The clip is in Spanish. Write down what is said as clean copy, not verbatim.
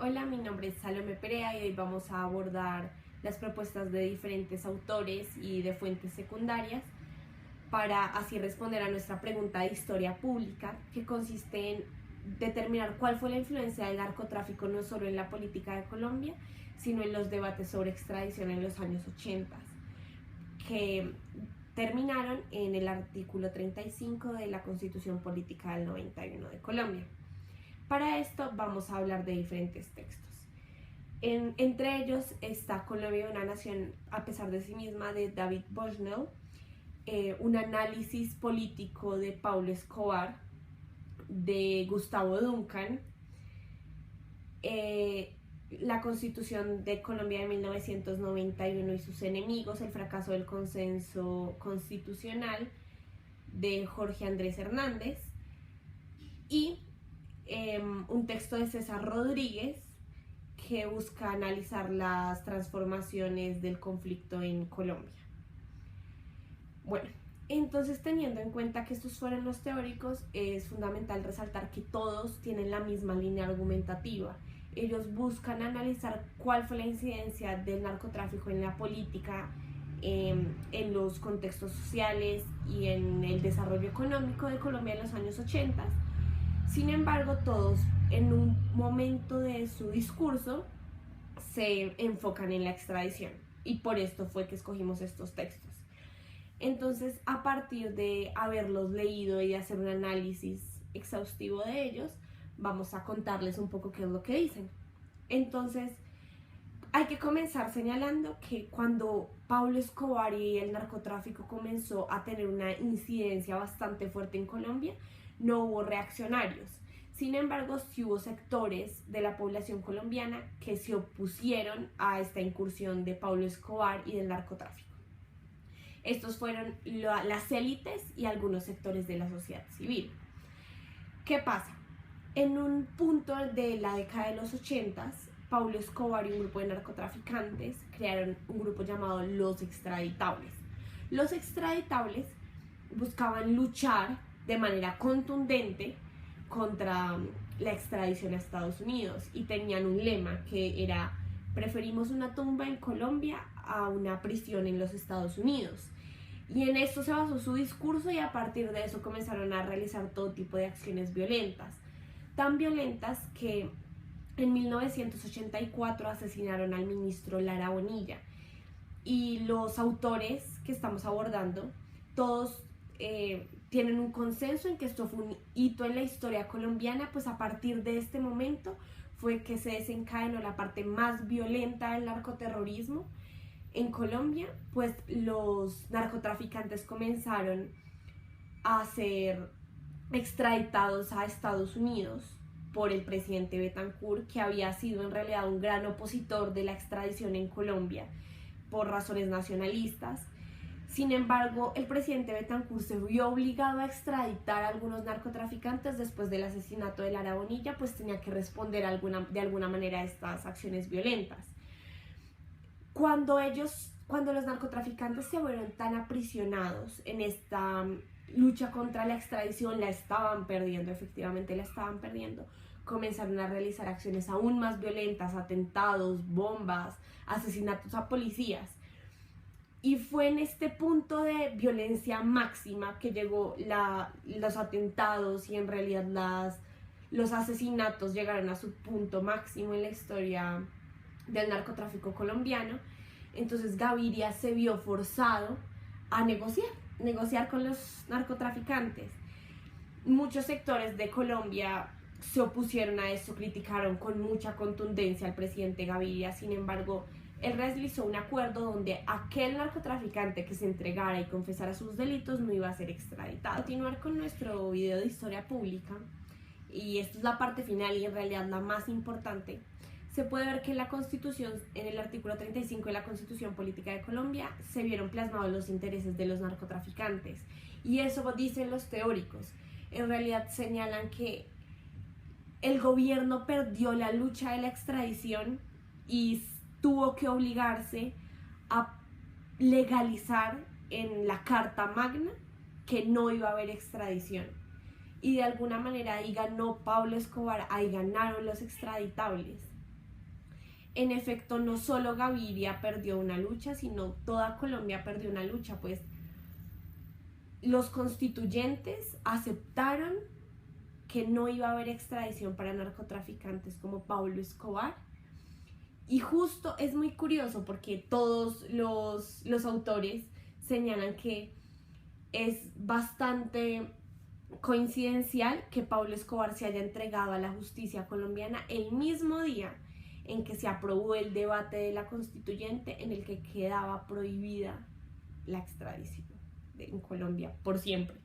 Hola, mi nombre es Salomé Perea y hoy vamos a abordar las propuestas de diferentes autores y de fuentes secundarias para así responder a nuestra pregunta de historia pública, que consiste en determinar cuál fue la influencia del narcotráfico no solo en la política de Colombia, sino en los debates sobre extradición en los años 80, que terminaron en el artículo 35 de la Constitución Política del 91 de Colombia. Para esto vamos a hablar de diferentes textos. Entre ellos está Colombia, una nación a pesar de sí misma, de David Bushnell, un análisis político de Pablo Escobar, de Gustavo Duncan, la Constitución de Colombia de 1991 y sus enemigos, el fracaso del consenso constitucional, de Jorge Andrés Hernández, y un texto de César Rodríguez que busca analizar las transformaciones del conflicto en Colombia. Bueno, entonces, teniendo en cuenta que estos fueron los teóricos, es fundamental resaltar que todos tienen la misma línea argumentativa. Ellos buscan analizar cuál fue la incidencia del narcotráfico en la política, en los contextos sociales y en el desarrollo económico de Colombia en los años 80. Sin embargo, todos en un momento de su discurso se enfocan en la extradición, y por esto fue que escogimos estos textos. Entonces, a partir de haberlos leído y de hacer un análisis exhaustivo de ellos, vamos a contarles un poco qué es lo que dicen. Entonces, hay que comenzar señalando que cuando Pablo Escobar y el narcotráfico comenzó a tener una incidencia bastante fuerte en Colombia, no hubo reaccionarios. Sin embargo, sí hubo sectores de la población colombiana que se opusieron a esta incursión de Pablo Escobar y del narcotráfico. Estos fueron las élites y algunos sectores de la sociedad civil. ¿Qué pasa? En un punto de la década de los 80, Pablo Escobar y un grupo de narcotraficantes crearon un grupo llamado Los Extraditables. Los Extraditables buscaban luchar de manera contundente contra la extradición a Estados Unidos y tenían un lema que era: preferimos una tumba en Colombia a una prisión en los Estados Unidos. Y en esto se basó su discurso, y a partir de eso comenzaron a realizar todo tipo de acciones violentas, tan violentas que en 1984 asesinaron al ministro Lara Bonilla. Y los autores que estamos abordando, todos tienen un consenso en que esto fue un hito en la historia colombiana, pues a partir de este momento fue que se desencadenó la parte más violenta del narcoterrorismo en Colombia, pues los narcotraficantes comenzaron a ser extraditados a Estados Unidos por el presidente Betancourt, que había sido en realidad un gran opositor de la extradición en Colombia por razones nacionalistas. Sin embargo, el presidente Betancourt se vio obligado a extraditar a algunos narcotraficantes después del asesinato de Lara Bonilla, pues tenía que responder de alguna manera a estas acciones violentas. Cuando los narcotraficantes se vieron tan aprisionados en esta lucha contra la extradición, efectivamente la estaban perdiendo, comenzaron a realizar acciones aún más violentas: atentados, bombas, asesinatos a policías. Y fue en este punto de violencia máxima que llegó los atentados, y en realidad los asesinatos llegaron a su punto máximo en la historia del narcotráfico colombiano. Entonces Gaviria se vio forzado a negociar con los narcotraficantes. Muchos sectores de Colombia se opusieron a esto, criticaron con mucha contundencia al presidente Gaviria. Sin embargo, él realizó un acuerdo donde aquel narcotraficante que se entregara y confesara sus delitos no iba a ser extraditado. Continuar con nuestro video de historia pública, y esta es la parte final y en realidad la más importante. Se puede ver que en la Constitución, en el artículo 35 de la Constitución Política de Colombia, se vieron plasmados los intereses de los narcotraficantes, y eso dicen los teóricos. En realidad señalan que el gobierno perdió la lucha de la extradición y tuvo que obligarse a legalizar en la Carta Magna que no iba a haber extradición. Y de alguna manera ahí ganó Pablo Escobar, ahí ganaron los extraditables. en efecto no solo Gaviria perdió una lucha, sino toda Colombia perdió una lucha, pues los constituyentes aceptaron que no iba a haber extradición para narcotraficantes como Pablo Escobar. Y justo es muy curioso porque todos los autores señalan que es bastante coincidencial que Pablo Escobar se haya entregado a la justicia colombiana el mismo día en que se aprobó el debate de la constituyente en el que quedaba prohibida la extradición en Colombia por siempre.